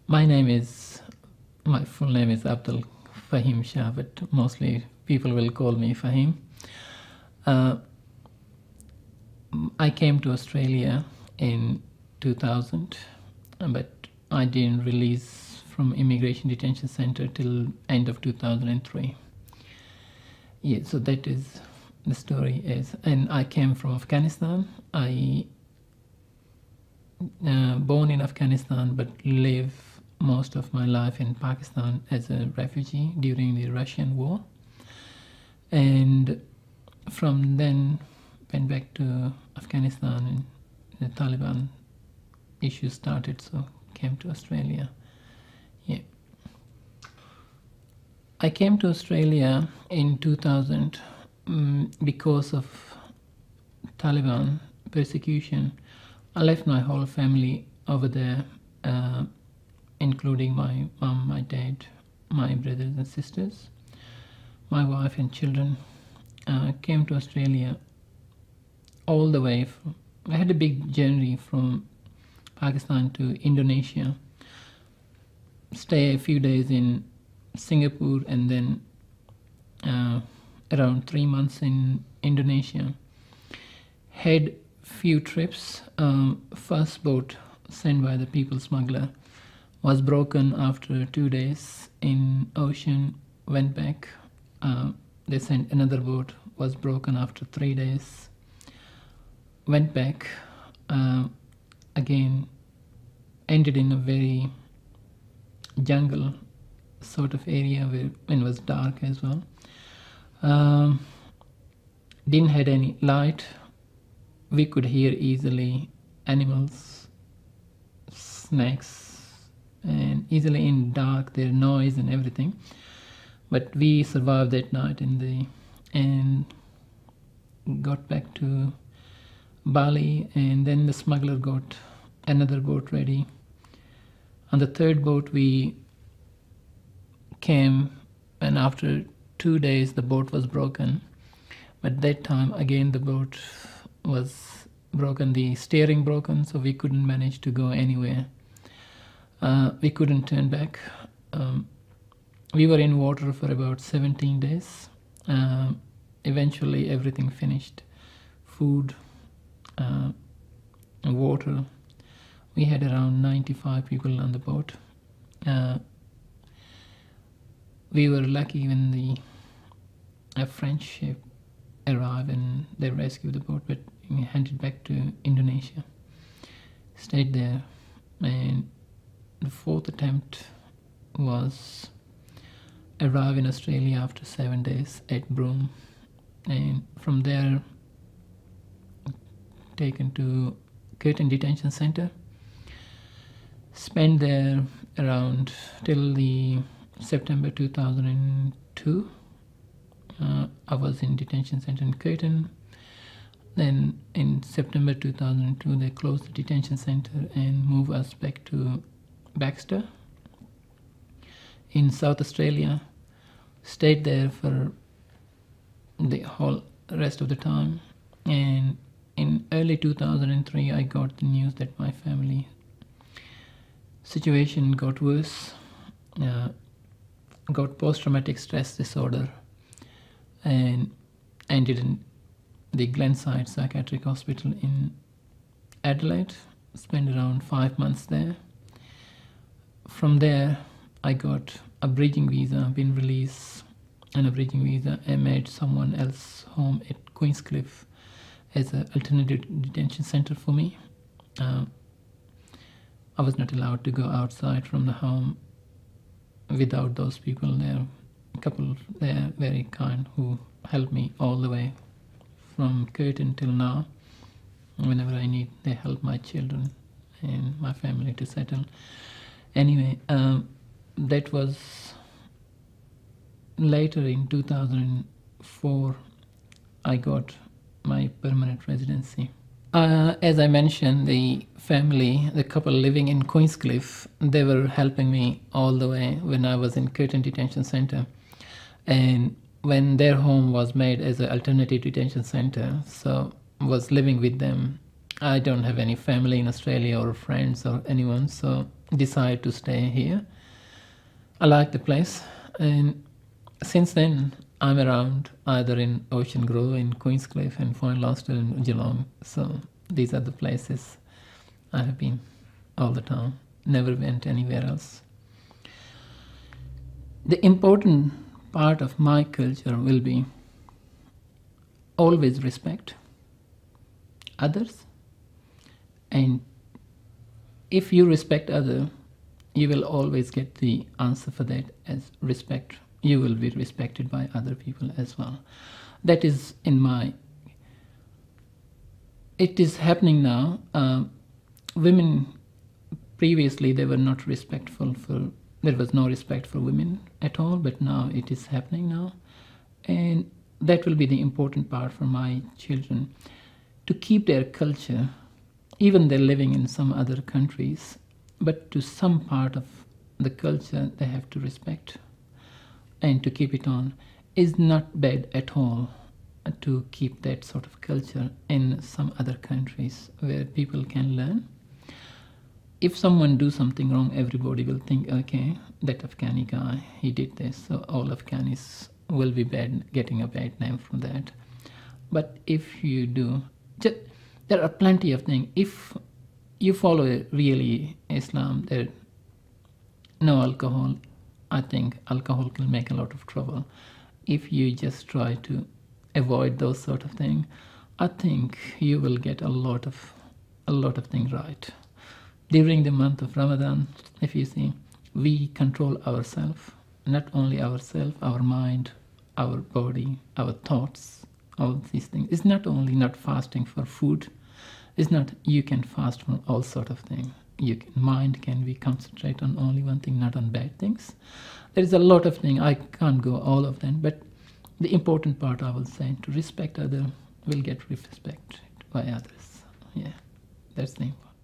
My full name is Fahim Shah, but mostly people will call me Fahim. I came to Australia in 2000, but I didn't release from Immigration Detention Center till end of 2003. Yeah, so that is the story is, and I came from Afghanistan. I born in Afghanistan, but live most of my life in Pakistan as a refugee during the Russian war, and from then went back to Afghanistan, and the Taliban issue started, so came to Australia. Yeah, I came to Australia in 2000 because of Taliban persecution. I left my whole family over there, including my mom, my dad, my brothers and sisters, my wife and children. Came to Australia all the way. I had a big journey from Pakistan to Indonesia, stay a few days in Singapore, and then around 3 months in Indonesia. Had few trips. First boat sent by the people smuggler was broken after 2 days in ocean, went back. They sent another boat, was broken after 3 days, went back, again ended in a very jungle sort of area where it was dark as well. Didn't had any light. We could hear easily animals, snakes, and easily in dark their noise and everything. But we survived that night and got back to Bali, and then the smuggler got another boat ready. On the third boat we came, and after 2 days the boat was broken. But that time again the boat was broken, the steering broken, so we couldn't manage to go anywhere. We couldn't turn back. We were in water for about 17 days. Eventually everything finished. Food, water. We had around 95 people on the boat. We were lucky when a French ship arrived and they rescued the boat, but we handed back to Indonesia. Stayed there, and the fourth attempt was arrive in Australia after 7 days at Broome, and from there taken to Curtin Detention Center. Spent there around till the September 2002. I was in detention center in Curtin. Then in September 2002 they closed the detention center and moved us back to Baxter in South Australia. Stayed there for the whole rest of the time, and in early 2003 I got the news that my family situation got worse. Got post-traumatic stress disorder and ended in the Glenside Psychiatric Hospital in Adelaide. Spent around 5 months there. From there I got a bridging visa, been released on a bridging visa, and made someone else home at Queenscliff as an alternative detention center for me. I was not allowed to go outside from the home without those people there. A couple there, very kind, who helped me all the way from Curtin till now. Whenever I need, they help my children and my family to settle. Anyway, that was later in 2004 I got my permanent residency. As I mentioned, the family, the couple living in Queenscliff, they were helping me all the way when I was in Curtin Detention Center. And when their home was made as an alternative detention center, so was living with them. I don't have any family in Australia or friends or anyone, so decided to stay here. I like the place, and since then I'm around either in Ocean Grove, in Queenscliff, and Fine Launceston, and Geelong. So these are the places I have been all the time. Never went anywhere else. The important part of my culture will be always respect others, and if you respect others, you will always get the answer for that as respect. You will be respected by other people as well. That is it is happening now. Women, previously they were not respectful for, there was no respect for women at all, but now it is happening now. And that will be the important part for my children, to keep their culture, even they're living in some other countries, but to some part of the culture they have to respect and to keep it on. Is not bad at all to keep that sort of culture in some other countries where people can learn. If someone do something wrong, everybody will think, okay, that Afghani guy, he did this, so all Afghanis will be bad, getting a bad name from that. But if you do, there are plenty of things. If you follow really Islam, there no alcohol. I think alcohol can make a lot of trouble. If you just try to avoid those sort of things, I think you will get a lot of things right. During the month of Ramadan, if you see, we control ourselves, not only ourselves, our mind, our body, our thoughts, all these things. It's not only not fasting for food, it's not, you can fast from all sort of things. Mind can be concentrate on only one thing, not on bad things. There is a lot of things, I can't go all of them, but the important part I will say, to respect others will get respected by others. Yeah, that's the important.